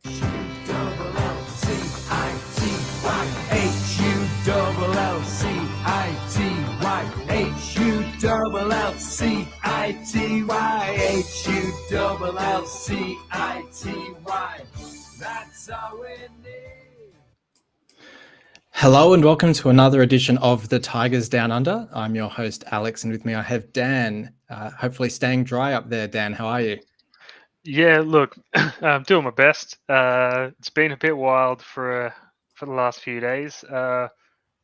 H-U-L-L-C-I-T-Y. That's all we need. Hello and welcome to another edition of The Tigers Down Under. I'm your host, Alex, and with me I have Dan. Hopefully staying dry up there, Dan. How are you? Yeah, look, I'm doing my best. It's been a bit wild for the last few days.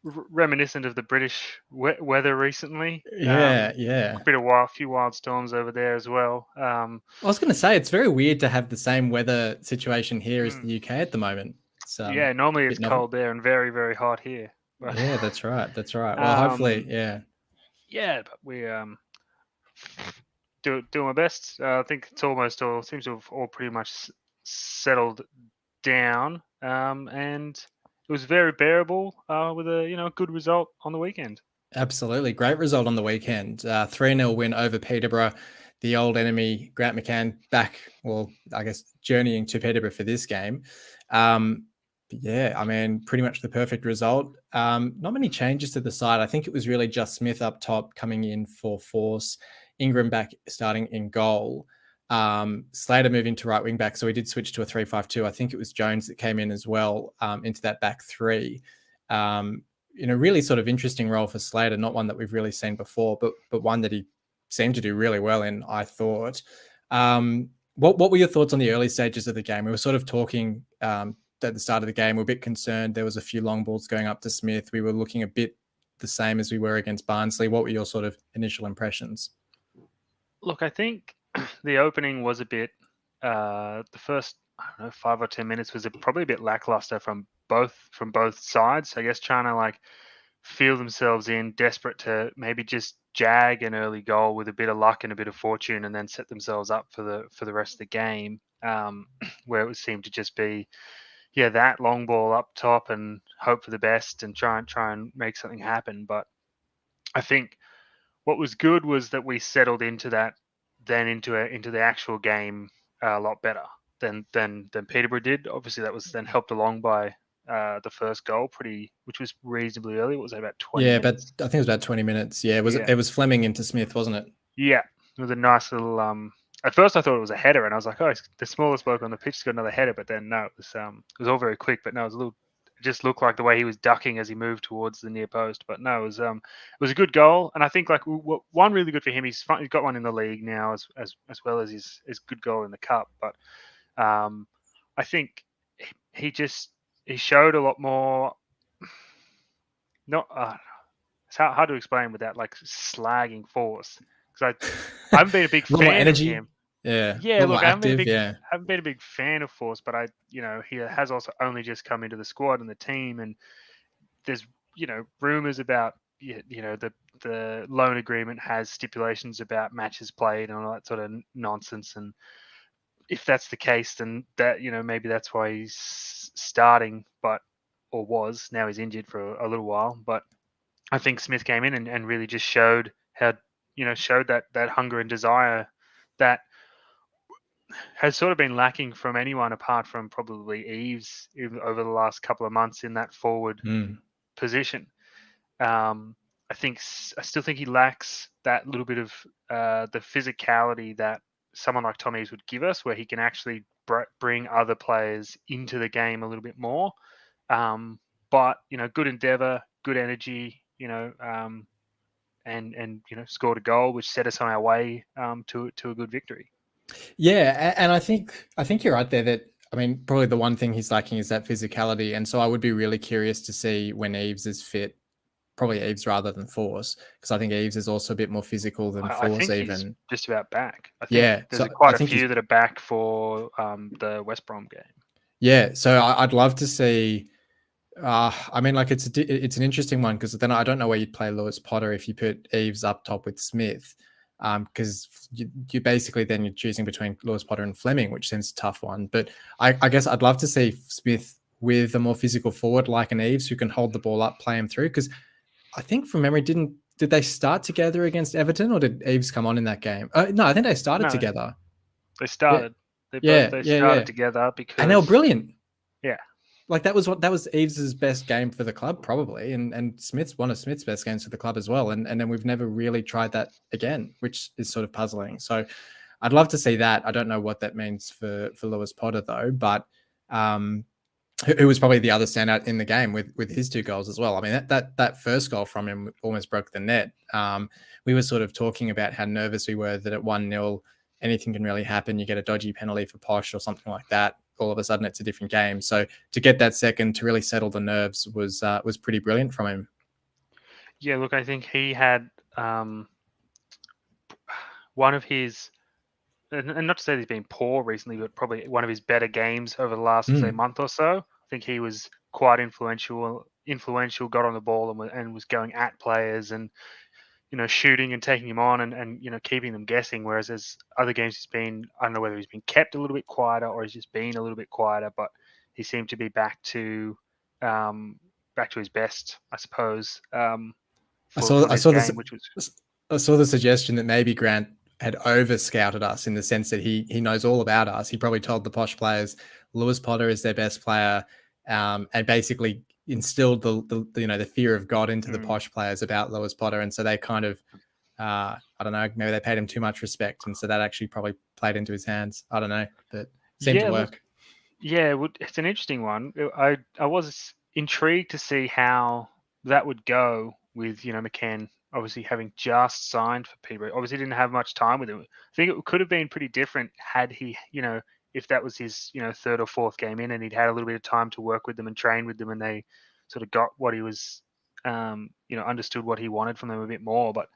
Reminiscent of the British weather recently. Yeah. A few wild storms over there as well. I was going to say, it's very weird to have the same weather situation here as the UK at the moment. Yeah, normally it's cold there and very, very hot here. But... Yeah, that's right. Well, hopefully, yeah. Yeah, but we do my best. I think it's almost all seems to have all pretty much settled down, and it was very bearable with a good result on the weekend. Absolutely, great result on the weekend. 3-0 win over Peterborough. The old enemy, Grant McCann, back. Well, I guess journeying to Peterborough for this game. Yeah, I mean, pretty much the perfect result. Not many changes to the side. I think it was really just Smith up top coming in for force. Ingram back starting in goal. Slater moving to right wing back. So we did switch to a 3-5-2. I think it was Jones that came in as well into that back three. In a really sort of interesting role for Slater, not one that we've really seen before, but one that he seemed to do really well in, I thought. What were your thoughts on the early stages of the game? We were sort of talking at the start of the game. We were a bit concerned. There was a few long balls going up to Smith. We were looking a bit the same as we were against Barnsley. What were your sort of initial impressions? Look, I think the opening was a bit, the first, 5 or 10 minutes was probably a bit lackluster from both sides. I guess trying to feel themselves in, desperate to maybe just jag an early goal with a bit of luck and a bit of fortune, and then set themselves up for the rest of the game, where it seemed to just be, that long ball up top and hope for the best and try and make something happen. But I think what was good was that we settled into that, then into the actual game a lot better than Peterborough did. Obviously, that was then helped along by the first goal, which was reasonably early. What was it, about 20 minutes? But I think it was about 20 minutes. Yeah, it was Fleming into Smith, wasn't it? Yeah, it was a nice little. At first, I thought it was a header, and I was like, "Oh, the smallest bloke on the pitch has got another header." But then, no, it was all very quick. But no, it just looked like the way he was ducking as he moved towards the near post. But no, it was a good goal, and I think one really good for him. He's got one in the league now, as well as his good goal in the cup. But I think he showed a lot more. Not it's hard to explain without slagging force, because I haven't been a big fan of him. Yeah. Look, I haven't been a big fan of Force, but he has also only just come into the squad and the team, and there's rumors about the loan agreement has stipulations about matches played and all that sort of nonsense. And if that's the case, then that maybe that's why he's starting, or was. Now he's injured for a little while, but I think Smith came in and really just showed that hunger and desire that has sort of been lacking from anyone apart from probably Eves over the last couple of months in that forward position. I still think he lacks that little bit of the physicality that someone like Tom Eves would give us, where he can actually bring other players into the game a little bit more. But good endeavour, good energy, and scored a goal which set us on our way to a good victory. Yeah, and I think you're right there that, I mean, probably the one thing he's lacking is that physicality. And so I would be really curious to see when Eves is fit, probably Eves rather than Force, because I think Eves is also a bit more physical than Force. I think even. He's just about back. I think there's quite a few that are back for the West Brom game. Yeah, so I'd love to see. I mean, it's an interesting one, because then I don't know where you'd play Lewis Potter if you put Eves up top with Smith. Because you basically then you're choosing between Lewis Potter and Fleming, which seems a tough one. But I guess I'd love to see Smith with a more physical forward like an Eves who can hold the ball up, play him through. Because I think from memory, did they start together against Everton, or did Eves come on in that game? No, I think they started together. They started. They started together because and they were brilliant. Yeah. Like that was Eves's best game for the club, probably, and Smith's one of Smith's best games for the club as well. And then we've never really tried that again, which is sort of puzzling. So I'd love to see that. I don't know what that means for Lewis Potter though, but who was probably the other standout in the game with his 2 goals as well. I mean, that first goal from him almost broke the net. We were sort of talking about how nervous we were that at 1-0, anything can really happen. You get a dodgy penalty for Posh or something like that. All of a sudden, it's a different game. So to get that second to really settle the nerves was pretty brilliant from him. Yeah, look, I think he had one of his, and not to say he's been poor recently, but probably one of his better games over the last say month or so. I think he was quite influential. Got on the ball and was going at players and shooting and taking him on and keeping them guessing. Whereas as other games he's been, I don't know whether he's been kept a little bit quieter or he's just been a little bit quieter, but he seemed to be back to his best, I suppose. I saw the suggestion that maybe Grant had over scouted us in the sense that he knows all about us. He probably told the Posh players Lewis Potter is their best player, and basically instilled the fear of God into the Posh players about Lewis Potter, and so they kind of I don't know, maybe they paid him too much respect, and so that actually probably played into his hands. I don't know, but it seemed to work. It's an interesting one. I was intrigued to see how that would go with McCann obviously having just signed for Peterborough. Obviously didn't have much time with him. I think it could have been pretty different had he, if that was his, 3rd or 4th game in and he'd had a little bit of time to work with them and train with them and they sort of got what he was, understood what he wanted from them a bit more. But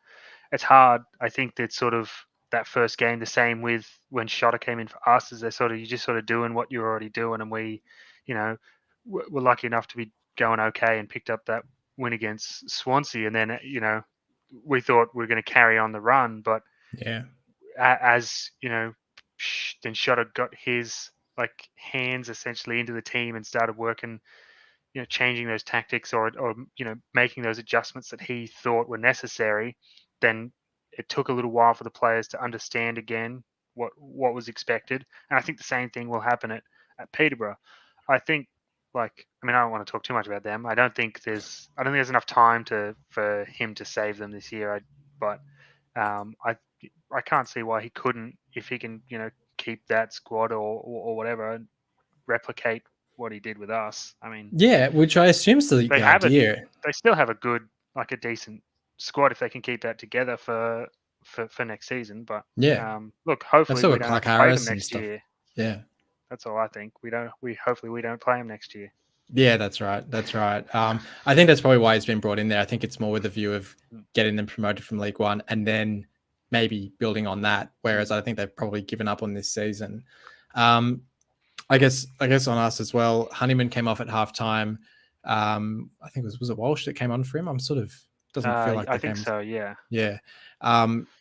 it's hard. I think that sort of that first game, the same with when Shotter came in for us, is you're just sort of doing what you're already doing. And we, were lucky enough to be going okay and picked up that win against Swansea. And then, we thought we were going to carry on the run, but as then Shotter got his hands essentially into the team and started working, changing those tactics or making those adjustments that he thought were necessary. Then it took a little while for the players to understand again what was expected, and I think the same thing will happen at Peterborough. I think. I don't want to talk too much about them. I don't think there's enough time for him to save them this year. But I can't see why he couldn't, if he can, keep that squad or whatever, and replicate what he did with us. I mean, which I assume is the idea. They still have a good, a decent squad if they can keep that together for next season. But look, hopefully we don't have to play them next year. Yeah. That's all I think. Hopefully we don't play him next year. Yeah, that's right. I think that's probably why he's been brought in there. I think it's more with the view of getting them promoted from League One and then maybe building on that. Whereas I think they've probably given up on this season. I guess on us as well. Honeyman came off at halftime. I think was it Walsh that came on for him? I'm sort of doesn't feel like I think so. Yeah. Yeah.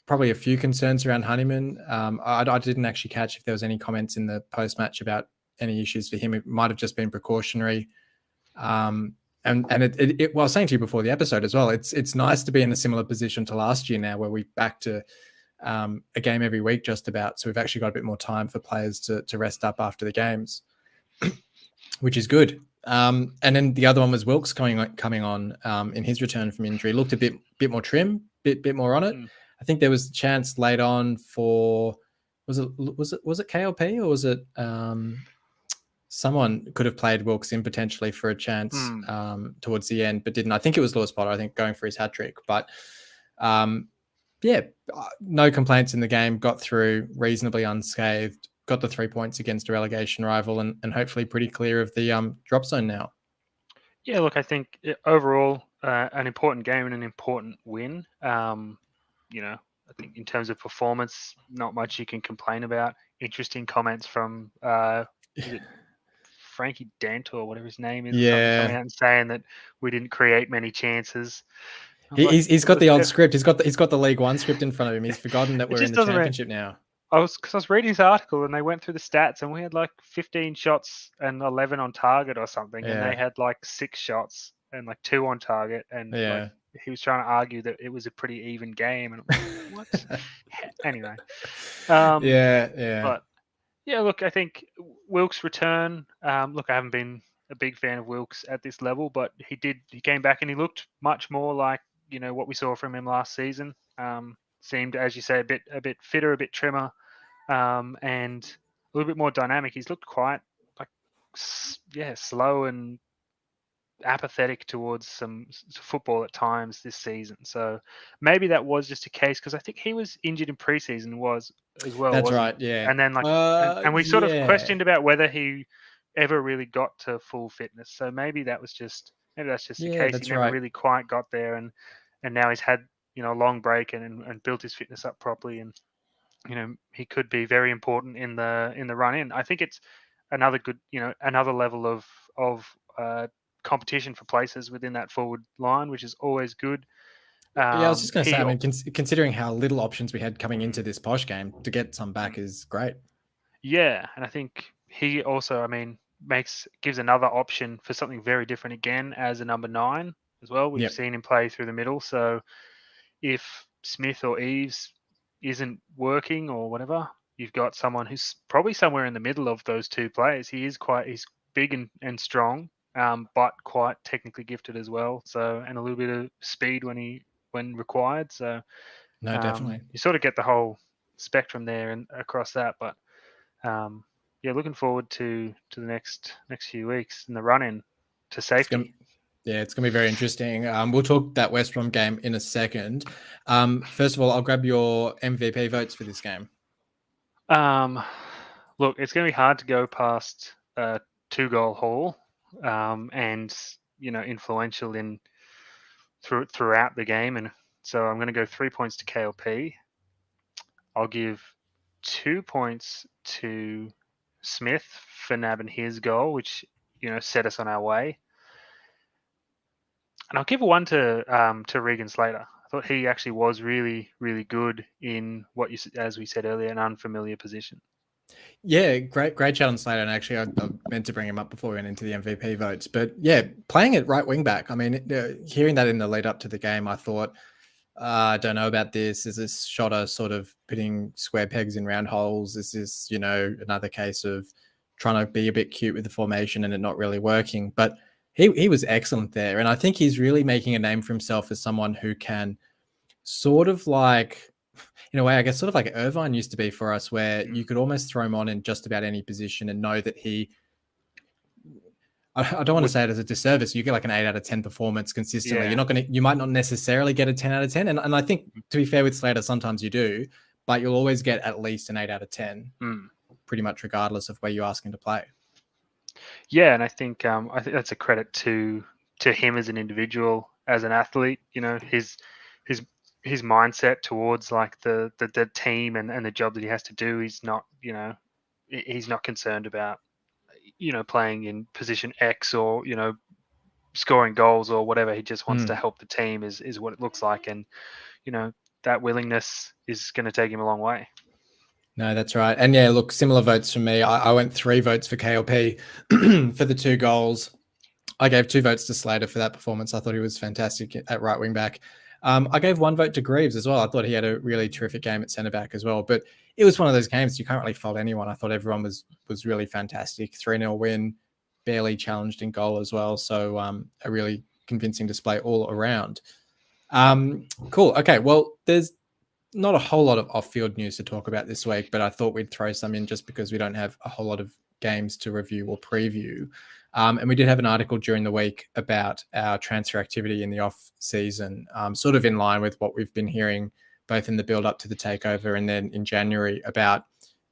Probably a few concerns around Honeyman. I didn't actually catch if there was any comments in the post match about any issues for him. It might have just been precautionary. And well, I was saying to you before the episode as well, it's nice to be in a similar position to last year now, where we back to a game every week just about. So we've actually got a bit more time for players to rest up after the games, which is good. And then the other one was Wilkes coming on in his return from injury. Looked a bit more trim, bit more on it. I think there was a chance late on for was it KLP or was it someone could have played Wilkes in potentially for a chance towards the end, but didn't. I think it was Lewis Potter, I think, going for his hat trick. But no complaints in the game. Got through reasonably unscathed. Got the 3 points against a relegation rival and hopefully pretty clear of the drop zone now. Yeah, look, I think overall an important game and an important win. I think in terms of performance, not much you can complain about. Interesting comments from is it Frankie Dent or whatever his name is, coming out and saying that we didn't create many chances. He's got the old script. He's got the League One script in front of him. He's forgotten that we're in the Championship now. I was reading his article and they went through the stats and we had 15 shots and 11 on target or something, and they had 6 shots and 2 on target, and he was trying to argue that it was a pretty even game, and I'm like, what? Anyway, But Yeah, look, I think Wilkes' return. Look, I haven't been a big fan of Wilkes at this level, but he came back and he looked much more like what we saw from him last season. Seemed, as you say, a bit fitter, a bit trimmer, and a little bit more dynamic. He's looked quite like slow and apathetic towards some football at times this season. So maybe that was just a case because I think he was injured in preseason was as well, That's wasn't right. Yeah. he? And then and we sort of Yeah. questioned about whether he ever really got to full fitness. So maybe that's just the Yeah, case. He that's never right. really quite got there, and now he's had a long break and built his fitness up properly, and he could be very important in the run in. I think it's another good another level of competition for places within that forward line, which is always good. Yeah, I was just going to say, He I mean, considering how little options we had coming Mm, into this Posh game, to get some back mm. is great. Yeah, and I think he also, gives another option for something very different again as a number 9 as well. We've Yep. seen him play through the middle, so if Smith or Eves isn't working or whatever, you've got someone who's probably somewhere in the middle of those two players. He's big and strong, but quite technically gifted as well. So, and a little bit of speed when required. So No, definitely. you sort of get the whole spectrum there and across that. But yeah, looking forward to the next few weeks in the run in to safety. It's gonna be very interesting. We'll talk that West Brom game in a second. First of all, I'll grab your MVP votes for this game. Look, it's going to be hard to go past 2-goal haul, and influential throughout the game, and so I'm going to go 3 points to KLP. I'll give 2 points to Smith for nabbing his goal, which set us on our way, and I'll give one to Regan Slater. I thought he actually was really, really good in as we said earlier, an unfamiliar position. Yeah, great chat on Slater. And actually, I meant to bring him up before we went into the MVP votes. But yeah, playing at right wing back. I mean, hearing that in the lead up to the game, I thought, I don't know about this. Is this Shotter sort of putting square pegs in round holes? Is this, another case of trying to be a bit cute with the formation and it not really working? But he was excellent there. And I think he's really making a name for himself as someone who can sort of like, in a way, I guess, sort of like Irvine used to be for us, where you could almost throw him on in just about any position and know that I don't want to say it as a disservice. You get like an 8 out of 10 performance consistently. Yeah. You might not necessarily get a 10 out of 10. And I think, to be fair with Slater, sometimes you do, but you'll always get at least an 8 out of 10, pretty much regardless of where you ask him to play. Yeah, and I think that's a credit to him as an individual, as an athlete. His mindset towards like the team and the job that he has to do. He's not concerned about playing in position X or scoring goals or whatever. He just wants to help the team is what it looks like, and that willingness is going to take him a long way. No, that's right. And yeah, look, similar votes from me. I went 3 votes for KLP for the 2 goals. I gave 2 votes to Slater for that performance. I thought he was fantastic at right wing back. I gave 1 vote to Greaves as well. I thought he had a really terrific game at centre back as well. But it was one of those games you can't really fault anyone. I thought everyone was really fantastic. 3-0 win, barely challenged in goal as well. So a really convincing display all around. Cool. Okay, well, there's not a whole lot of off-field news to talk about this week, but I thought we'd throw some in just because we don't have a whole lot of games to review or preview. And we did have an article during the week about our transfer activity in the off season, sort of in line with what we've been hearing both in the build up to the takeover and then in January about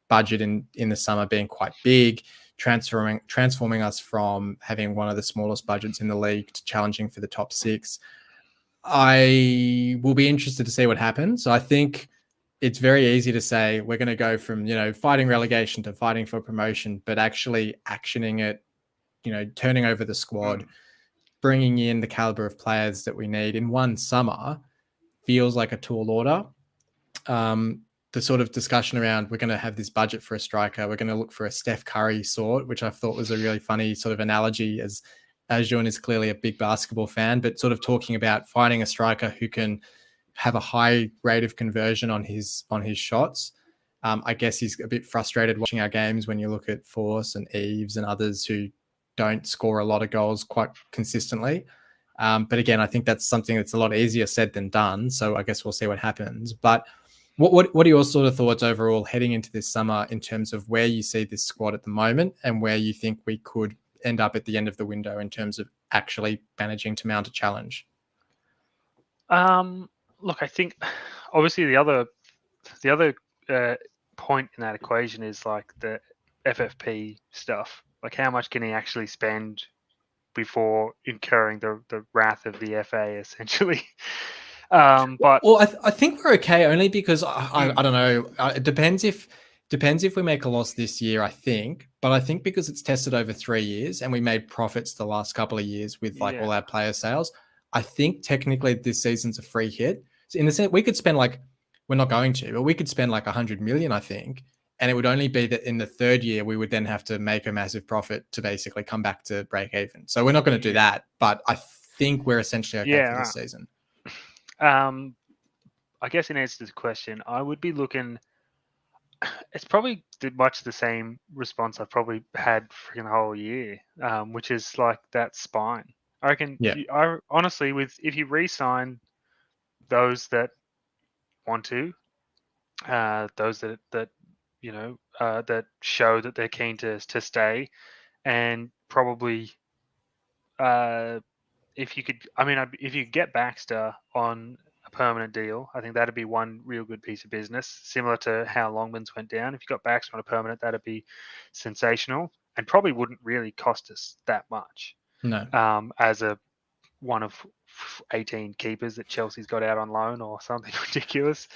budget in the summer being quite big, transforming us from having one of the smallest budgets in the league to challenging for the top 6. I will be interested to see what happens. So I think it's very easy to say we're going to go from, fighting relegation to fighting for promotion, but actually actioning it, turning over the squad, bringing in the caliber of players that we need in one summer feels like a tall order. The sort of discussion around we're going to have this budget for a striker, we're going to look for a Steph Curry sort, which I thought was a really funny sort of analogy, as Jun is clearly a big basketball fan, but sort of talking about finding a striker who can have a high rate of conversion on his shots I guess he's a bit frustrated watching our games when you look at Force and Eves and others who don't score a lot of goals quite consistently. But again, I think that's something that's a lot easier said than done. So I guess we'll see what happens. But what are your sort of thoughts overall heading into this summer in terms of where you see this squad at the moment and where you think we could end up at the end of the window in terms of actually managing to mount a challenge? Look, I think obviously the other point in that equation is like the FFP stuff. Like how much can he actually spend before incurring the wrath of the FA, essentially? But well, I think we're okay only because I don't know. It depends if we make a loss this year. I think, but I think because it's tested over 3 years and we made profits the last couple of years with like all our player sales, I think technically this season's a free hit. So in the sense, we could spend like, we're not going to, but we could spend like 100 million, I think. And it would only be that in the third year, we would then have to make a massive profit to basically come back to break even. So we're not going to do that, but I think we're essentially okay for this season. I guess in answer to the question, I would be looking, it's probably much the same response I've probably had for the whole year, which is like that spine. I reckon, honestly, if you re-sign those that want to, those that you know that show that they're keen to stay, and probably if you could, if you get Baxter on a permanent deal, I think that'd be one real good piece of business, similar to how Longman's went down. If you got Baxter on a permanent, that'd be sensational, and probably wouldn't really cost us that much. No. As one of 18 keepers that Chelsea's got out on loan or something ridiculous.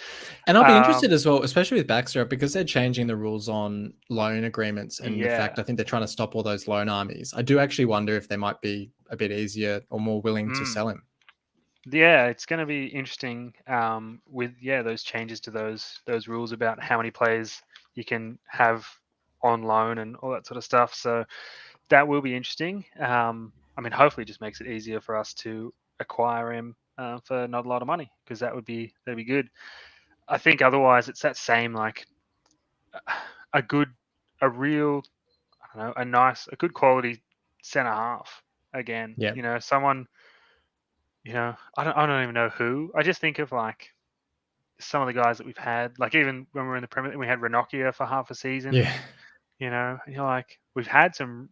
And I'll be interested as well, especially with Baxter, because they're changing the rules on loan agreements and the fact I think they're trying to stop all those loan armies. I do actually wonder if they might be a bit easier or more willing to sell him. Yeah, it's going to be interesting with those changes to those rules about how many players you can have on loan and all that sort of stuff. So that will be interesting. Hopefully it just makes it easier for us to acquire him for not a lot of money, because that'd be good. I think otherwise it's that same, like a good quality centre half again. Yeah. Someone, I don't even know who. I just think of like some of the guys that we've had, like even when we were in the Premier League, we had Ranocchia for half a season. Yeah. And you're like, we've had some,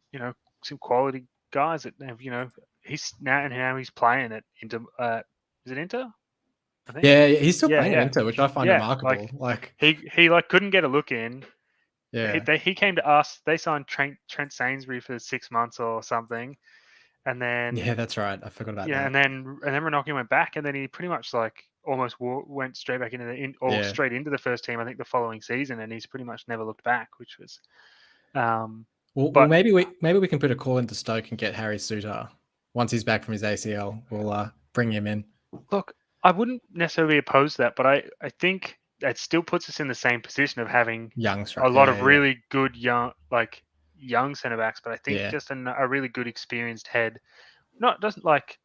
some quality guys that have, he's now he's playing at Inter. Is it Inter? I think. Yeah, he's still playing at Inter, which I find remarkable. Like he like couldn't get a look in. Yeah. He came to us. They signed Trent Sainsbury for 6 months or something, and then that's right. I forgot about that. and then Ranocchia went back, and then he pretty much like almost went straight back into straight into the first team. I think the following season, and he's pretty much never looked back, which was. Well, maybe we can put a call into Stoke and get Harry Suter once he's back from his ACL. We'll bring him in. Look, I wouldn't necessarily oppose that, but I think that still puts us in the same position of having a lot of really good young centre backs. But I think just a really good experienced head, doesn't like.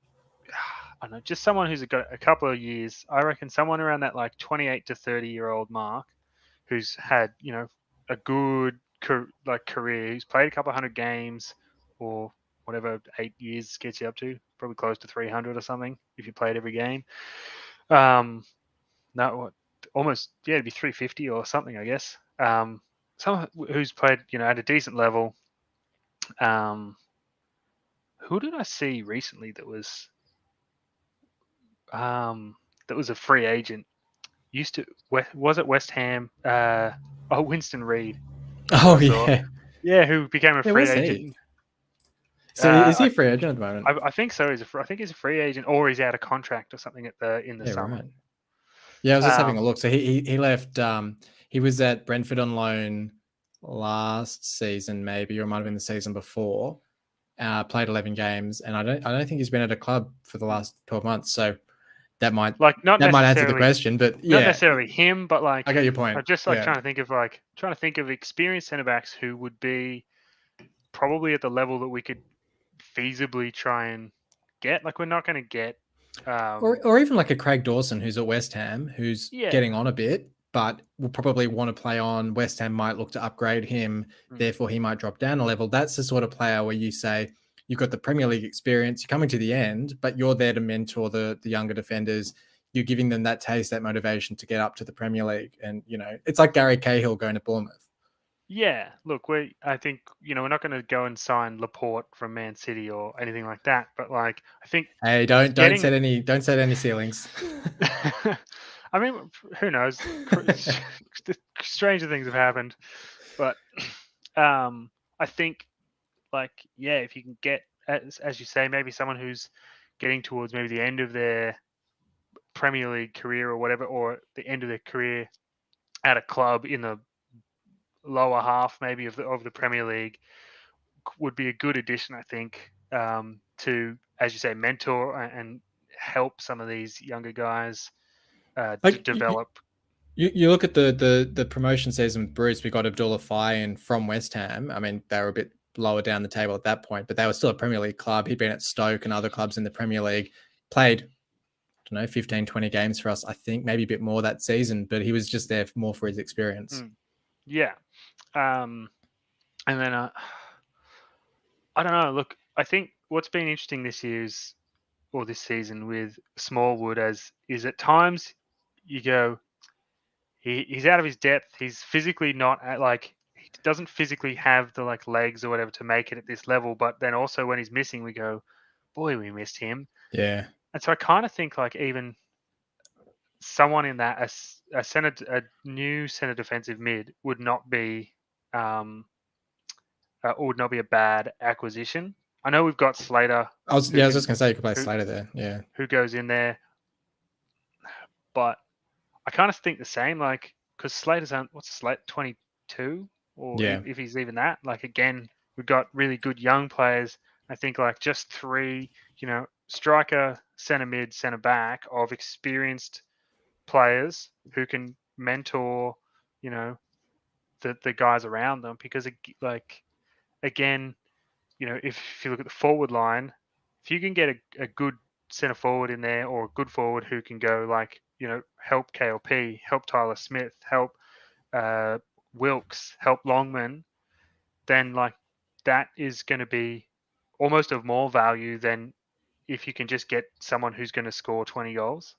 I don't know, just someone who's got a couple of years. I reckon someone around that like 28 to 30-year-old mark, who's had a good career. He's played a couple of 100 games or whatever 8 years gets you up to, probably close to 300 or something if you played every game. Almost it'd be 350 or something, I guess. Someone who's played at a decent level. Who did I see recently that was a free agent? Was it West Ham? Winston Reid. Oh yeah. Yeah, who became a free agent. So is he a free agent at the moment? I think so. I think he's a free agent, or he's out of contract or something in the summer. Right. Yeah, I was just having a look. So he left. He was at Brentford on loan last season, maybe, or it might have been the season before. Played 11 games, and I don't think he's been at a club for the last 12 months. So that might answer the question, but not necessarily him, but like I get your point. I'm just trying to think of experienced centre backs who would be probably at the level that we could feasibly try and get. Like we're not going to get or even like a Craig Dawson who's at West Ham, who's getting on a bit, but will probably want to play on. West Ham might look to upgrade him, therefore he might drop down a level. That's the sort of player where you say you've got the Premier League experience, you're coming to the end, but you're there to mentor the younger defenders. You're giving them that taste, that motivation to get up to the Premier League. And, it's like Gary Cahill going to Bournemouth. Yeah, look, I think, we're not going to go and sign Laporte from Man City or anything like that. But like, I think, hey, don't set any ceilings. I mean, who knows? Stranger things have happened, but I think, like, yeah, if you can get, as you say, maybe someone who's getting towards maybe the end of their Premier League career or whatever, or the end of their career at a club in the lower half maybe of the Premier League, would be a good addition, I think, to, as you say, mentor and help some of these younger guys to develop. You look at the promotion season with Bruce. We got Abdullah Faye from West Ham. I mean, they were a bit lower down the table at that point, but they were still a Premier League club. He'd been at Stoke and other clubs in the Premier League, played, I don't know, 15, 20 games for us, I think, maybe a bit more that season, but he was just there more for his experience. Yeah. And then, I don't know, look, I think what's been interesting this season with Smallwood is at times you go, he's out of his depth. He's physically not he doesn't physically have the legs or whatever to make it at this level. But then also when he's missing, we go, boy, we missed him. Yeah. And so I kind of think even someone in that a new centre defensive mid would not be would not be a bad acquisition. I know we've got Slater. I was just gonna say you could play Slater there. Yeah. Who goes in there? But I kind of think the same, because Slater's what's Slater, 22, or if he's even that. Again, we've got really good young players. I think just three, striker, centre mid, centre back of experienced players who can mentor, the guys around them. Because again, if you look at the forward line, if you can get a good centre forward in there, or a good forward who can go help KLP, help Tyler Smith, help Wilkes, help Longman, then that is going to be almost of more value than if you can just get someone who's going to score 20 goals.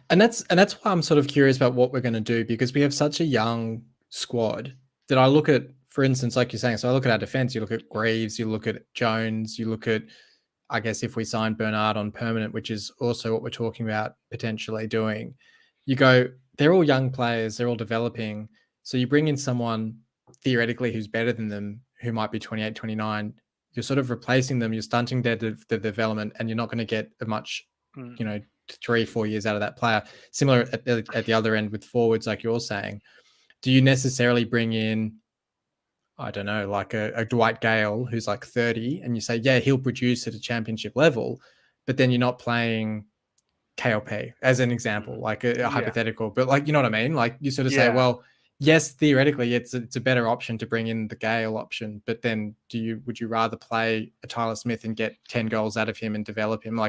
And that's why I'm sort of curious about what we're going to do, because we have such a young squad that I look at, for instance, like you're saying, so I look at our defense, you look at Greaves, you look at Jones, you look at, I guess, if we sign Bernard on permanent, which is also what we're talking about potentially doing, you go, they're all young players, they're all developing. So you bring in someone theoretically who's better than them, who might be 28, 29, you're sort of replacing them, you're stunting their development, and you're not going to get a much, 3-4 years out of that player. Similar at the other end with forwards, like you're saying. Do you necessarily bring in, I don't know, like a Dwight Gale who's 30, and you say, yeah, he'll produce at a championship level, but then you're not playing KLP as an example, a hypothetical, but you know what I mean? You sort of say, well, yes, theoretically it's a better option to bring in the Gale option, but then would you rather play a Tyler Smith and get 10 goals out of him and develop him?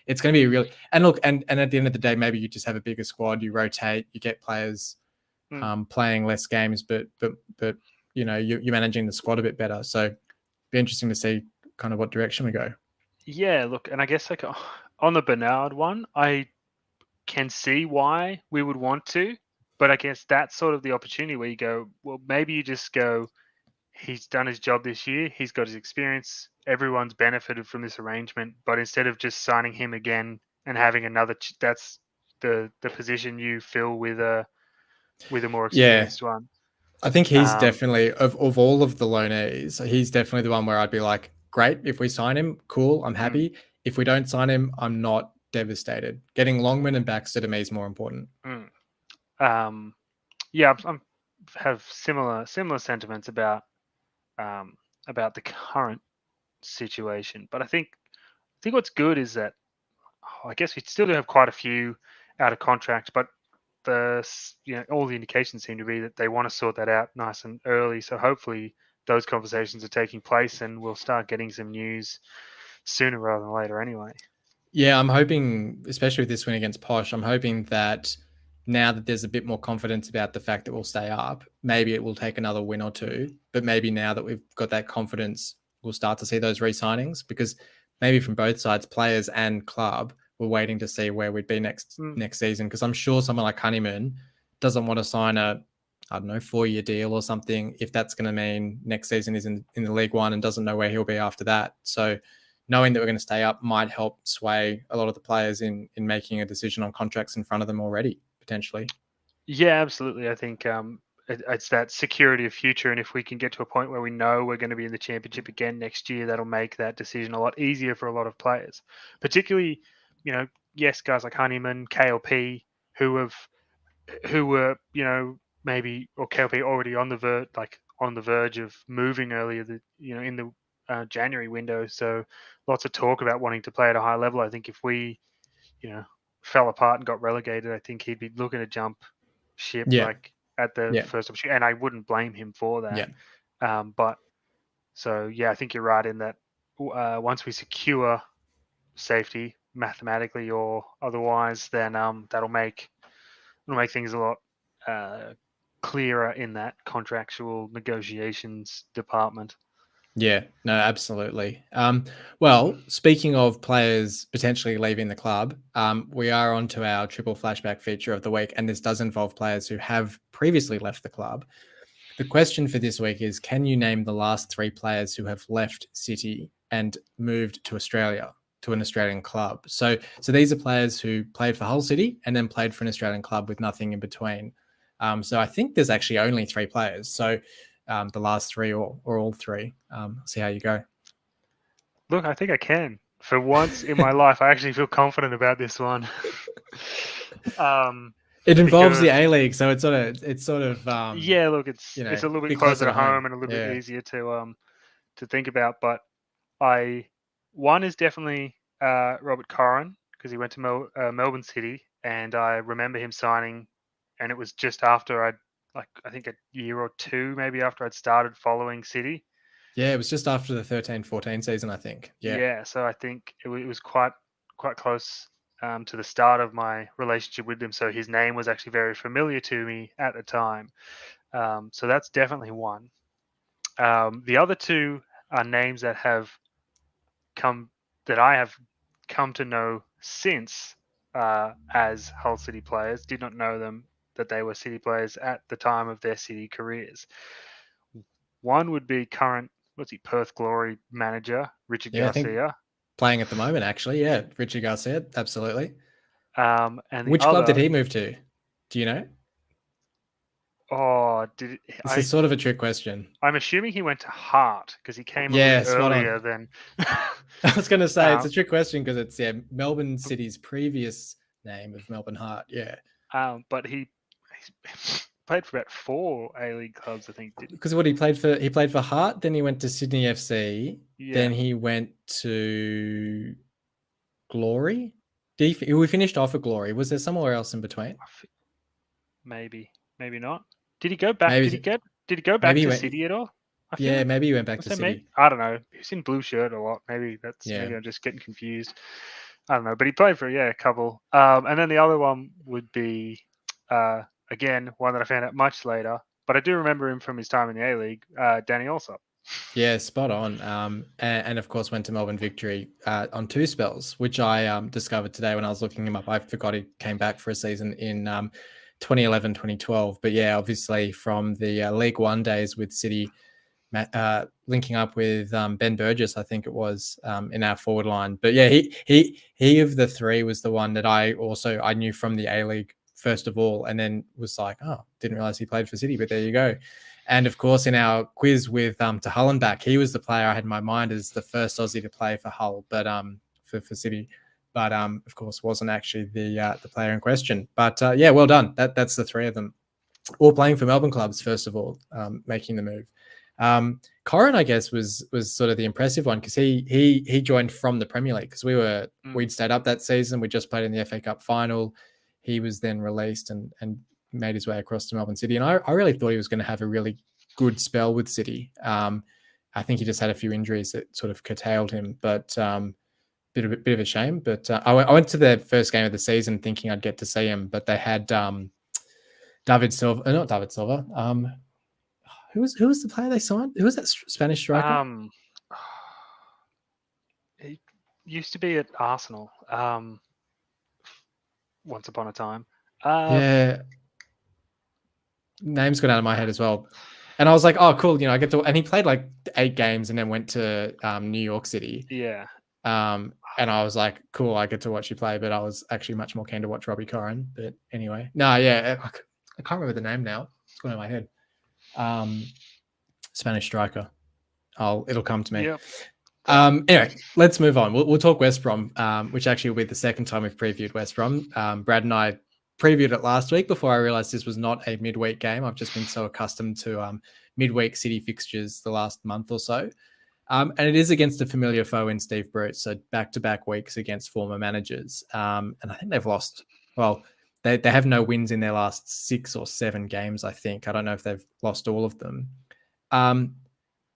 It's going to be really, and look, and at the end of the day, maybe you just have a bigger squad, you rotate, you get players playing less games, but you're managing the squad a bit better. So it'd be interesting to see kind of what direction we go. Yeah, look, and I guess on the Bernard one, I can see why we would want to, but I guess that's sort of the opportunity where you go, well, maybe you just go, he's done his job this year, he's got his experience, everyone's benefited from this arrangement, but instead of just signing him again and having another, that's the position you fill with a more experienced one. I think he's definitely, of all of the loanees, he's definitely the one where I'd be like, great, if we sign him, cool, I'm happy. If we don't sign him, I'm not devastated. Getting Longman and Baxter to me is more important. Yeah, I have similar sentiments about the current situation. But I think what's good is that I guess we still do have quite a few out of contract, but all the indications seem to be that they want to sort that out nice and early. So hopefully those conversations are taking place, and we'll start getting some news sooner rather than later anyway. Yeah, I'm hoping, especially with this win against Posh, I'm hoping that now that there's a bit more confidence about the fact that we'll stay up, maybe it will take another win or two. But maybe now that we've got that confidence, we'll start to see those re-signings, because maybe from both sides, players and club, were waiting to see where we'd be next season. Because I'm sure someone like Honeyman doesn't want to sign a, I don't know, 4-year deal or something, if that's going to mean next season is in the League One and doesn't know where he'll be after that. So knowing that we're going to stay up might help sway a lot of the players in making a decision on contracts in front of them already, potentially. Yeah, absolutely. I think it's that security of future, and if we can get to a point where we know we're going to be in the championship again next year, that'll make that decision a lot easier for a lot of players. Particularly, yes, guys like Honeyman, KLP, who were, maybe, or KLP already on the verge of moving earlier, in the January window. So lots of talk about wanting to play at a high level. I think if we, fell apart and got relegated, I think he'd be looking to jump ship at the first opportunity, and I wouldn't blame him for that. But so I think you're right in that once we secure safety mathematically or otherwise, then it'll make things a lot clearer in that contractual negotiations department. Yeah, no, absolutely. Well, speaking of players potentially leaving the club, we are on to our triple flashback feature of the week, and this does involve players who have previously left the club. The question for this week is, can you name the last 3 players who have left City and moved to Australia, to an Australian club? So these are players who played for Hull City and then played for an Australian club with nothing in between. So I think there's actually only 3 players. So the last 3 or all 3. See how you go. Look, I think I can. For once in my life, I actually feel confident about this one. It involves the A-League, so it's sort of yeah. Look, it's a little bit closer to home and a little bit easier to think about. But one is definitely Robert Corrin, because he went to Melbourne City, and I remember him signing, and it was just after I think a year or 2 maybe after I'd started following City. Yeah, it was just after the 13-14 season, I think. Yeah, so I think it was quite close to the start of my relationship with him. So his name was actually very familiar to me at the time. So that's definitely one. The other 2 are names that I have come to know since as Hull City players. Did not know them, that they were City players at the time of their City careers. One would be current, Perth Glory manager, Richard Garcia. Playing at the moment, actually. Yeah, Richard Garcia, absolutely. And which club did he move to? Do you know? Oh, this is sort of a trick question. I'm assuming he went to Hart, because he came a little earlier than. I was going to say it's a trick question because it's Melbourne City's previous name of Melbourne Hart. Yeah. But he played for about 4 A-League clubs, I think. Because he played for Hart, then he went to Sydney FC, then he went to Glory. We finished off at Glory. Was there somewhere else in between? Maybe not. Did he go back? Did he go back to City at all? Maybe he went back to City. I don't know. He was in blue shirt a lot. Maybe I'm just getting confused. I don't know. But he played for a couple. And then the other one would be again, one that I found out much later, but I do remember him from his time in the A-League, Danny Allsop. Yeah, spot on. And of course went to Melbourne Victory on 2 spells, which I discovered today when I was looking him up. I forgot he came back for a season in 2011, 2012. But yeah, obviously from the League One days with City, linking up with Ben Burgess, I think it was, in our forward line. But yeah, he of the 3 was the one that I knew from the A-League first of all, and then was like, oh, didn't realize he played for City, but there you go. And of course, in our quiz with to Hull and back, he was the player I had in my mind as the first Aussie to play for Hull, but for City, but of course wasn't actually the player in question. But yeah, well done. That's the 3 of them, all playing for Melbourne clubs first of all, making the move. Corrin, I guess, was sort of the impressive one because he joined from the Premier League because we'd stayed up that season. We just played in the FA Cup final. He was then released and made his way across to Melbourne City. And I really thought he was going to have a really good spell with City. I think he just had a few injuries that sort of curtailed him. But bit of a shame. But I went to their first game of the season thinking I'd get to see him, but they had David Silva, not David Silva. Who was the player they signed? Who was that Spanish striker? He used to be at Arsenal. Once upon a time. Yeah. Name's gone out of my head as well. And I was like, oh, cool. I get to, and he played like 8 games and then went to New York City. Yeah. And I was like, cool, I get to watch you play, but I was actually much more keen to watch Robbie Corrin. But anyway, no, yeah, I can't remember the name now. It's gone out of my head. Spanish striker. It'll come to me. Yep. Anyway, let's move on. We'll talk West Brom, which actually will be the second time we've previewed West Brom. Brad and I previewed it last week before I realized this was not a midweek game. I've just been so accustomed to midweek City fixtures the last month or so. And it is against a familiar foe in Steve Bruce, so back-to-back weeks against former managers. And I think they've lost, well, they have no wins in their last 6 or 7 games, I think. I don't know if they've lost all of them.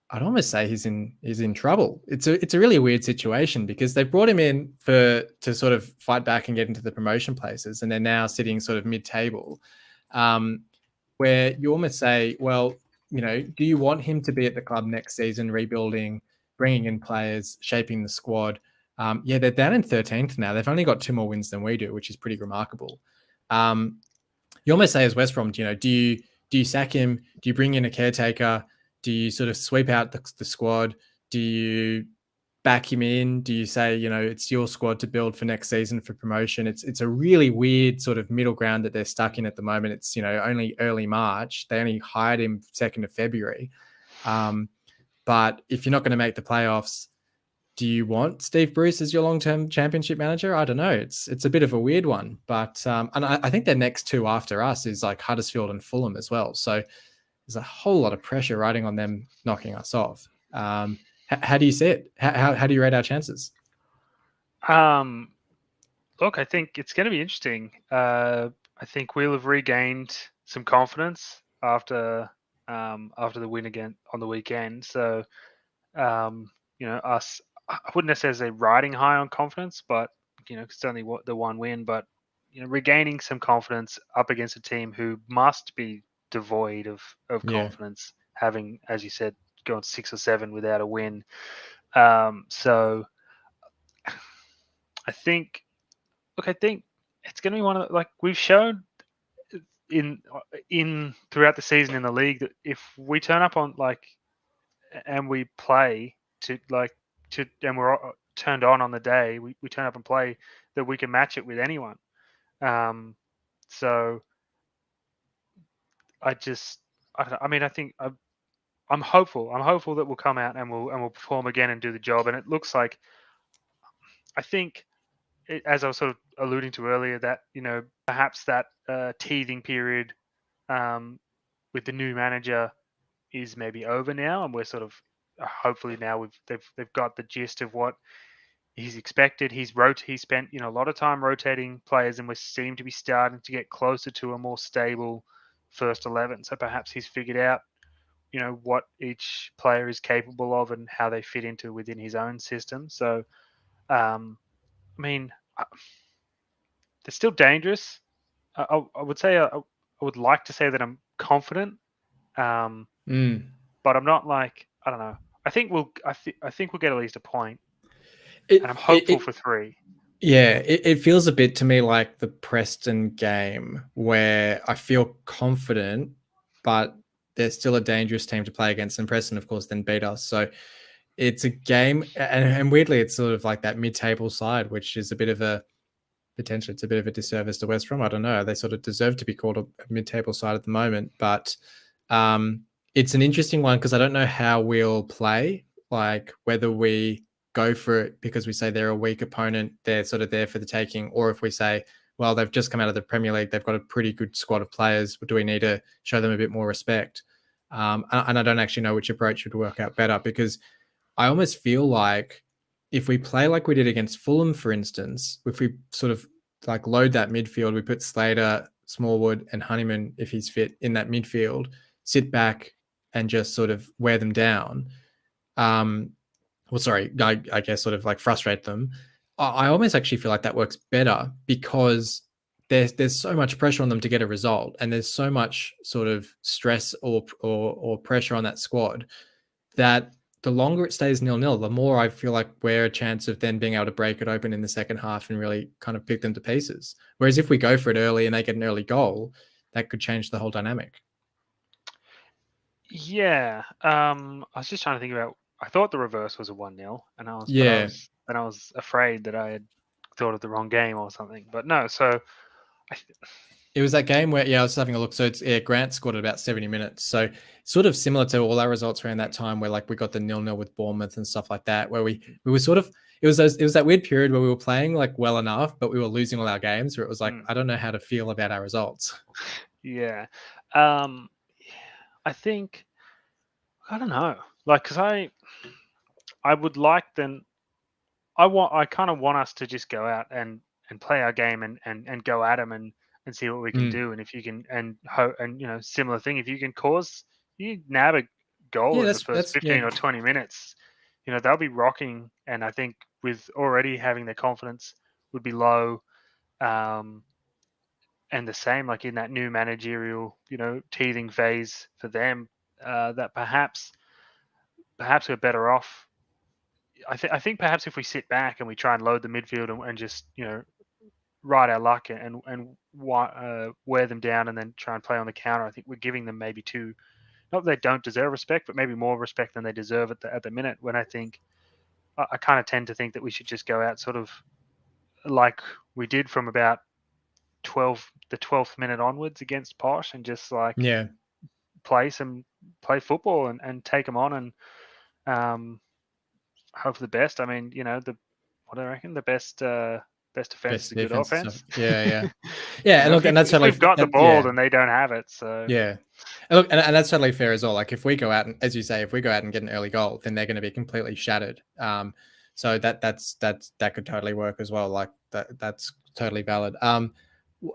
I'd almost say he's in trouble. It's a really weird situation because they've brought him in to sort of fight back and get into the promotion places, and they're now sitting sort of mid-table, where you almost say, well, do you want him to be at the club next season, rebuilding, bringing in players, shaping the squad? Yeah, they're down in 13th now. They've only got 2 more wins than we do, which is pretty remarkable. You almost say as West Brom, do you sack him? Do you bring in a caretaker? Do you sort of sweep out the squad? Do you back him in? Do you say, it's your squad to build for next season for promotion? It's a really weird sort of middle ground that they're stuck in at the moment. It's, only early March. They only hired him 2nd of February. But if you're not going to make the playoffs, do you want Steve Bruce as your long-term championship manager? I don't know. It's a bit of a weird one. But and I think their next 2 after us is like Huddersfield and Fulham as well. So there's a whole lot of pressure riding on them knocking us off. How do you see it? How do you rate our chances? Look, I think it's going to be interesting. I think we'll have regained some confidence after the win again on the weekend. So, us, I wouldn't necessarily say riding high on confidence, but it's only the one win. But regaining some confidence up against a team who must be devoid of confidence, having, as you said, gone 6 or 7 without a win. So I think it's going to be one of we've shown in throughout the season in the league that if we turn up on and we play and we're turned on the day, we turn up and play, that we can match it with anyone. So I think I'm hopeful. I'm hopeful that we'll come out and we'll perform again and do the job. And it looks like, I think, as I was sort of alluding to earlier, that perhaps that teething period with the new manager is maybe over now, and we're sort of hopefully now they've got the gist of what he's expected. He spent a lot of time rotating players, and we seem to be starting to get closer to a more stable first 11. So perhaps he's figured out what each player is capable of and how they fit into within his own system. So they're still dangerous. I would say I would like to say that I'm confident, but I'm not I don't know. I think we'll get at least a point, and I'm hopeful for 3. Yeah, it feels a bit to me like the Preston game where I feel confident, but they're still a dangerous team to play against. And Preston, of course, then beat us. So it's a game, and weirdly, it's sort of like that mid-table side, which is a bit of a disservice to West Brom. I don't know. They sort of deserve to be called a mid-table side at the moment. But it's an interesting one because I don't know how we'll play, like whether we go for it because we say they're a weak opponent, they're sort of there for the taking, or if we say, well, they've just come out of the Premier League, they've got a pretty good squad of players, do we need to show them a bit more respect? And I don't actually know which approach would work out better, because I almost feel like if we play like we did against Fulham, for instance, if we sort of load that midfield, we put Slater, Smallwood and Honeyman, if he's fit, in that midfield, sit back and just sort of wear them down. I guess sort of frustrate them. I almost actually feel like that works better because there's so much pressure on them to get a result, and there's so much sort of stress or pressure on that squad that the longer it stays 0-0, the more I feel like we're a chance of then being able to break it open in the second half and really kind of pick them to pieces. Whereas if we go for it early and they get an early goal, that could change the whole dynamic. Yeah. I was just trying to think about. I thought the reverse was a 1-0, and Yeah. I was afraid that I had thought of the wrong game or something. But no. So It was that game where, I was having a look. So Grant scored at about 70 minutes. So sort of similar to all our results around that time where like we got the 0-0 with Bournemouth and stuff like that, where we were sort of, it was that weird period where we were playing like well enough, but we were losing all our games where it was like, I don't know how to feel about our results. Yeah. I think, I don't know. Like, because I would like them. I kind of want us to just go out and play our game and go at them and see what we can do. And if you can, and similar thing, if you can you nab a goal in the first 15 or 20 minutes, they'll be rocking. And I think with already having their confidence would be low, and the same like in that new managerial, teething phase for them, that perhaps we're better off. I think perhaps if we sit back and we try and load the midfield and just ride our luck and wear them down and then try and play on the counter, I think we're giving them maybe not that they don't deserve respect, but maybe more respect than they deserve at the minute. When I think I kind of tend to think that we should just go out sort of like we did from about the 12th minute onwards against Posh and just like play football and take them on and hope for the best. I mean, what I reckon, the best defense is a good offense. Yeah. And look, and that's if we've got the ball, then they don't have it. So yeah, and look, and that's totally fair as well. Like if we go out and, as you say, if we go out and get an early goal, then they're going to be completely shattered. So that could totally work as well. Like that's totally valid.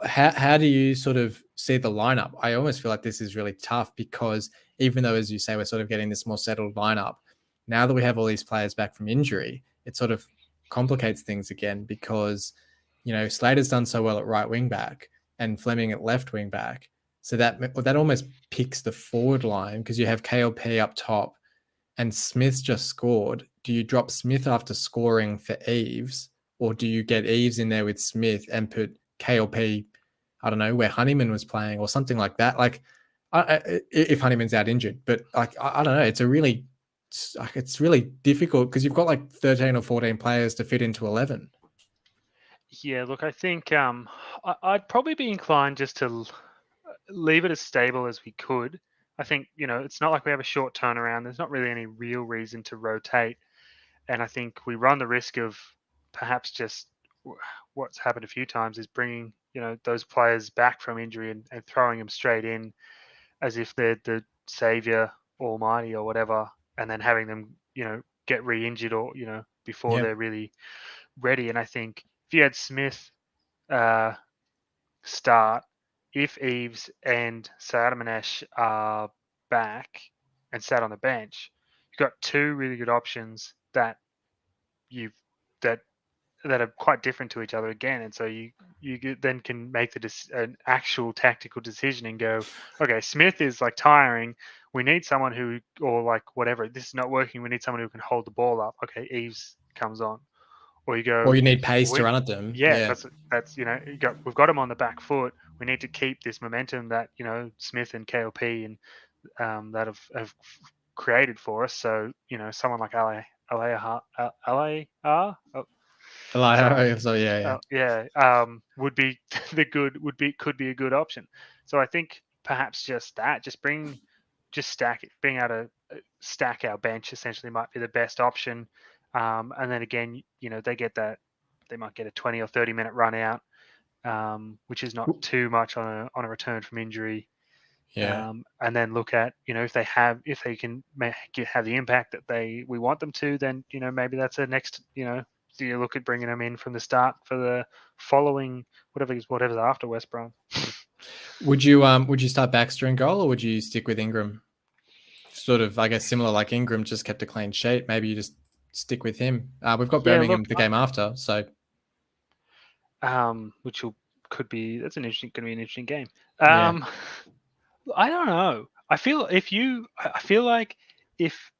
How do you sort of see the lineup? I almost feel like this is really tough because even though, as you say, we're sort of getting this more settled lineup, now that we have all these players back from injury, it sort of complicates things again because, Slater's done so well at right wing back and Fleming at left wing back. So that almost picks the forward line because you have KLP up top and Smith's just scored. Do you drop Smith after scoring for Eves, or do you get Eves in there with Smith and put KLP, I don't know, where Honeyman was playing or something like that? Like, if Honeyman's out injured, but like, I don't know. It's really difficult because you've got like 13 or 14 players to fit into 11. Yeah, look, I think I'd probably be inclined just to leave it as stable as we could. I think, it's not like we have a short turnaround. There's not really any real reason to rotate. And I think we run the risk of perhaps just what's happened a few times is bringing, those players back from injury and throwing them straight in as if they're the savior almighty or whatever, and then having them, get re-injured or, before they're really ready. And I think if you had Smith start, if Eves and Sadamanesh are back and sat on the bench, you've got two really good options that are quite different to each other again, and so you then can make an actual tactical decision and go, okay, Smith is like tiring. We need someone who, or like whatever, this is not working. We need someone who can hold the ball up. Okay, Eves comes on, or you go, or you need pace to run at them. Yeah, that's we've got him on the back foot. We need to keep this momentum that Smith and KLP and that have created for us. So someone like would be could be a good option. So I think perhaps just being able to stack our bench essentially might be the best option. And then again, they might get a 20 or 30 minute run out, which is not too much on a return from injury. And then look at, if they can have the impact that we want them to, then, maybe that's a next, do you look at bringing them in from the start for the following, whatever's after West Brom. Would you start Baxter in goal, or would you stick with Ingram? Sort of, I guess, similar like Ingram just kept a clean sheet. Maybe you just stick with him. We've got Yeah, Birmingham look, the game after, so which could be going to be an interesting game. yeah, I don't know. I feel like if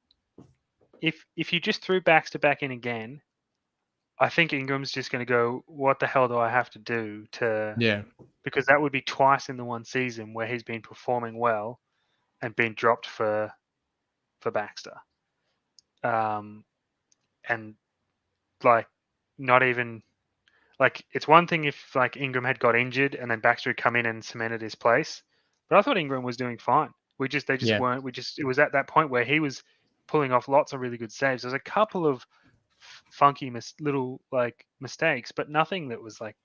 you just threw Baxter back in again, I think Ingram's just going to go, what the hell do I have to do to? yeah, Because that would be twice in the one season where he's been performing well and been dropped for Baxter. And like not even like it's one thing if like Ingram had got injured and then Baxter had come in and cemented his place, but I thought Ingram was doing fine. They just yeah, weren't. It was at that point where he was pulling off lots of really good saves. There's a couple of funky little like mistakes, but nothing that was like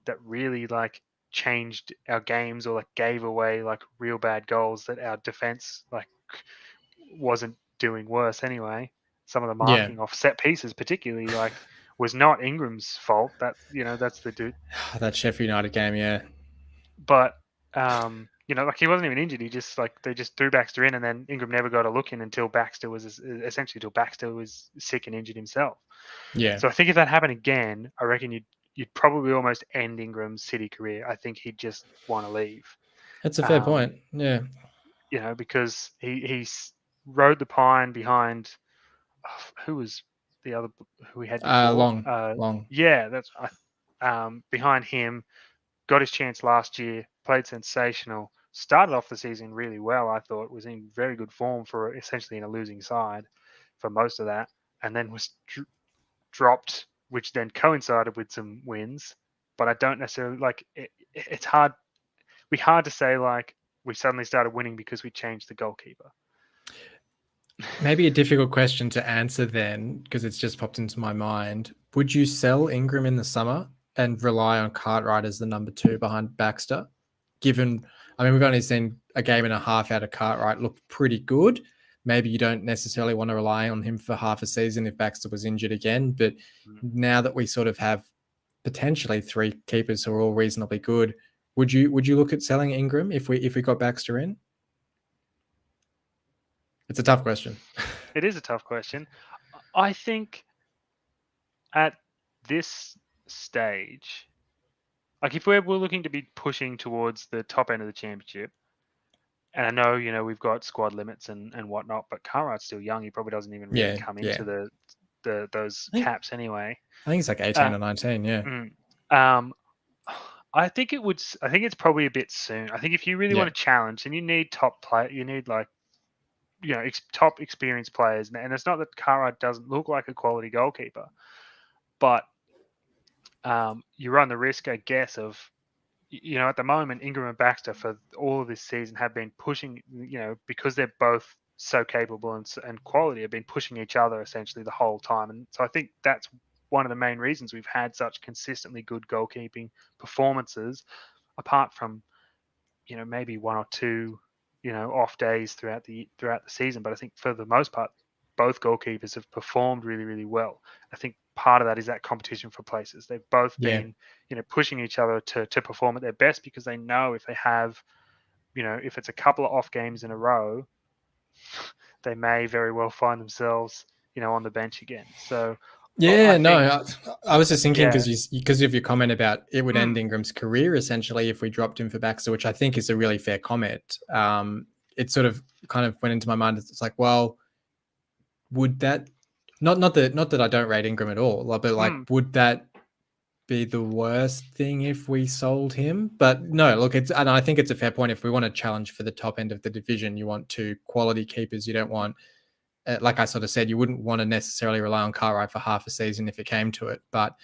that really like changed our games or like gave away like real bad goals that our defense like wasn't doing worse anyway. Some of the yeah. marking off set pieces, particularly, like was not Ingram's fault. That that's the dude. That Sheffield United game, yeah, But like he wasn't even injured. He just like they just threw Baxter in, and then Ingram never got a look in until Baxter was sick and injured himself. yeah. So I think if that happened again, I reckon you'd probably almost end Ingram's City career. I think he'd just want to leave. That's a fair point. Yeah, Because he's rode the pine behind who was the other who we had before. long. Yeah, that's behind him. Got his chance last year. Played sensational. Started off the season really well. I thought was in very good form for essentially in a losing side for most of that, and then was dropped, which then coincided with some wins. But I don't necessarily like it. It's hard. Hard to say like we suddenly started winning because we changed the goalkeeper. Maybe a difficult question to answer then, because it's just popped into my mind. Would you sell Ingram in the summer and rely on Cartwright as the number 2 behind Baxter? Given, I mean, we've only seen a game and a half out of Cartwright look pretty good. Maybe you don't necessarily want to rely on him for half a season if Baxter was injured again. But now that we sort of have potentially 3 keepers who are all reasonably good, would you look at selling Ingram if we got Baxter in? It's a tough question. It is a tough question. I think at this stage, like if we're looking to be pushing towards the top end of the championship, and I know, we've got squad limits and whatnot, but Cartwright's still young. He probably doesn't even really come into those caps anyway. I think it's like 18 or 19, yeah. I think it's probably a bit soon. I think if you really want to challenge, and you need top play, you need like top experienced players, and it's not that Cartwright doesn't look like a quality goalkeeper, but you run the risk, I guess, of at the moment Ingram and Baxter for all of this season have been pushing, because they're both so capable and quality, have been pushing each other essentially the whole time, and so I think that's one of the main reasons we've had such consistently good goalkeeping performances, apart from maybe one or two off days throughout the season. But I think for the most part, both goalkeepers have performed really, really well. I think part of that is that competition for places. They've both been, pushing each other to perform at their best, because they know if they have, if it's a couple of off games in a row, they may very well find themselves, on the bench again. So I was just thinking because of your comment about it would end Ingram's career essentially if we dropped him for Baxter, which I think is a really fair comment. It sort of kind of went into my mind. It's like, well, would that not that I don't rate Ingram at all, but like, would that be the worst thing if we sold him? But no, look, and I think it's a fair point. If we want to challenge for the top end of the division, you want 2 quality keepers. You don't want, like I sort of said, you wouldn't want to necessarily rely on Cartwright for half a season if it came to it. But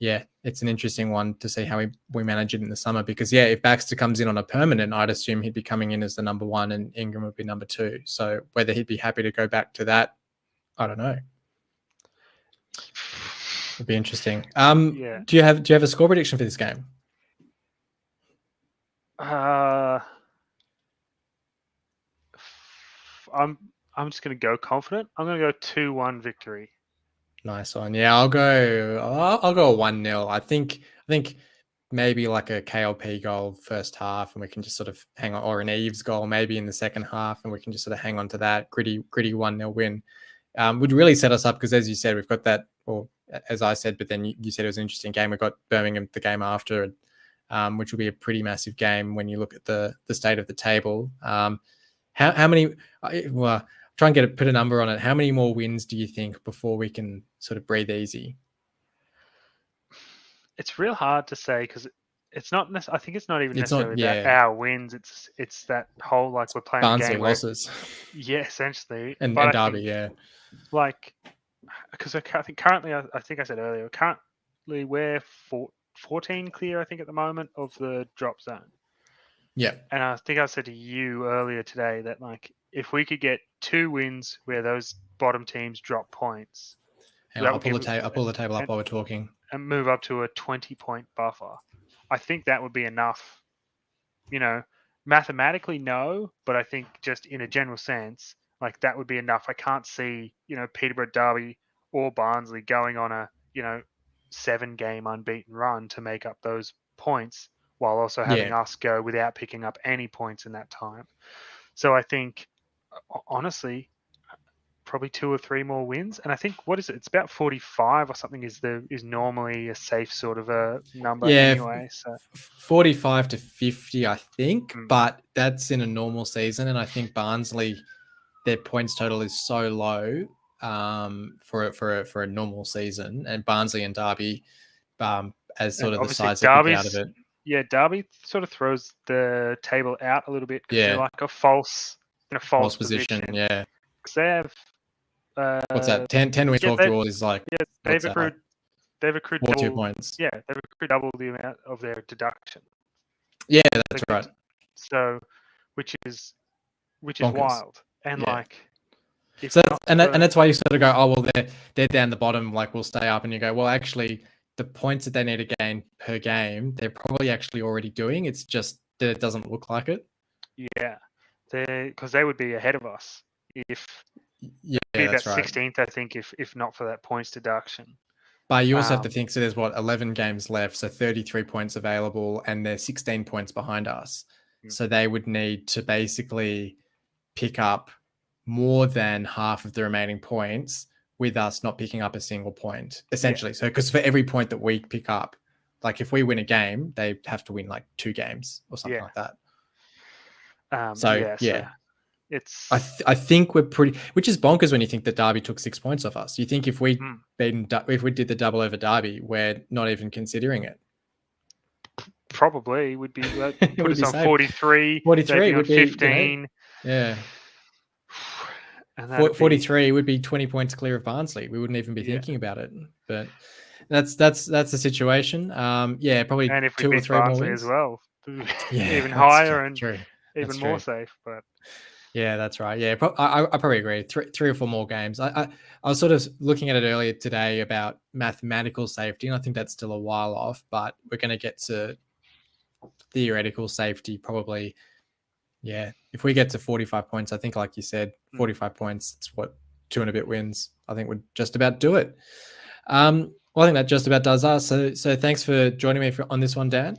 yeah, it's an interesting one to see how we manage it in the summer, because if Baxter comes in on a permanent, I'd assume he'd be coming in as the number 1 and Ingram would be number 2. So whether he'd be happy to go back to that, I don't know. It'd be interesting. Do you have a score prediction for this game? I'm just going to go confident. I'm going to go 2-1 victory. Nice one. Yeah, I'll go a 1-0. I think maybe like a KLP goal first half, and we can just sort of hang on, or an Eves goal maybe in the second half, and we can just sort of hang on to that gritty 1-0 win. would really set us up because, as you said, we've got that, or as I said, but then you said it was an interesting game. We've got Birmingham the game after, which will be a pretty massive game when you look at the state of the table. How many? Well, try and put a number on it. How many more wins do you think before we can sort of breathe easy? It's real hard to say because it's not. I think it's not even It's necessarily not, about our wins. It's that whole like we're playing a Barnsley game where, losses yeah, essentially. and But I Derby, think, yeah. like, because I think currently, I think I said earlier, currently we're 14 clear, I think, at the moment of the drop zone. Yeah. And I think I said to you earlier today that, like, if we could get 2 wins where those bottom teams drop points, And I'll pull the table up while we're talking. And move up to a 20-point buffer. I think that would be enough. You know, mathematically, no, but I think just in a general sense, like, that would be enough. I can't see, Peterborough, Derby, or Barnsley going on a, 7-game unbeaten run to make up those points while also having us go without picking up any points in that time. So I think, honestly, probably 2 or 3 more wins, and I think what is it? It's about 45 or something is normally a safe sort of a number anyway. So 45 to 50, I think, but that's in a normal season, and I think Barnsley, their points total is so low for a normal season, and Barnsley and Derby as sort of the sides that pick out of it. Yeah, Derby sort of throws the table out a little bit because they're like a false position. Yeah, because they have. What's that? 10 wins, 12 draws is like. Yeah, they've accrued 42 double, points. Yeah, they've accrued double the amount of their deduction. Yeah, that's right. So, which is Bonkers. wild, and and that's why you sort of go, oh well, they're down the bottom, like we'll stay up, and you go, well, actually, the points that they need to gain per game, they're probably actually already doing. It's just that it doesn't look like it. Yeah, because they would be ahead of us if. Yeah, be that's about right. 16th, I think, if not for that points deduction. But you also have to think, so there's 11 games left, so 33 points available, and they're 16 points behind us. So they would need to basically pick up more than half of the remaining points with us not picking up a single point, essentially. So because for every point that we pick up, like if we win a game, they have to win like 2 games or something like that. It's. I think we're pretty, which is bonkers when you think that Derby took 6 points off us. You think if we did the double over Derby, we're not even considering it. Probably would be put us on 43. 43 would be 15. Yeah. And 43 would be 20 points clear of Barnsley. We wouldn't even be thinking about it. But that's the situation. Probably and if 2 we or 3 Barnsley more wins as well, even that's higher and true. even more safe. But yeah, that's right. Yeah, I probably agree. 3 or 4 more games. I was sort of looking at it earlier today about mathematical safety, and I think that's still a while off, but we're going to get to theoretical safety probably. Yeah, if we get to 45 points, I think, like you said, 45 points, it's what 2 and a bit wins. I think would just about do it. Well, I think that just about does us. So thanks for joining me on this one, Dan.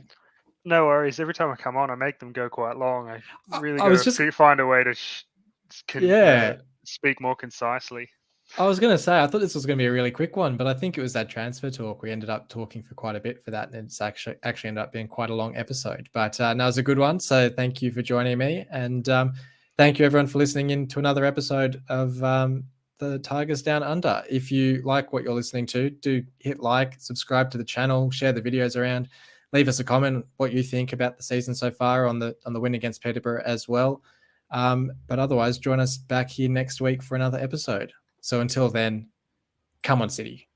No worries. Every time I come on, I make them go quite long. I really got to find a way to speak more concisely. I was going to say, I thought this was going to be a really quick one, but I think it was that transfer talk. We ended up talking for quite a bit for that, and it's actually ended up being quite a long episode. But no, it was a good one. So thank you for joining me, and thank you everyone for listening in to another episode of the Tigers Down Under. If you like what you're listening to, do hit like, subscribe to the channel, share the videos around. Leave us a comment what you think about the season so far on the win against Peterborough as well. But otherwise, join us back here next week for another episode. So until then, come on, City.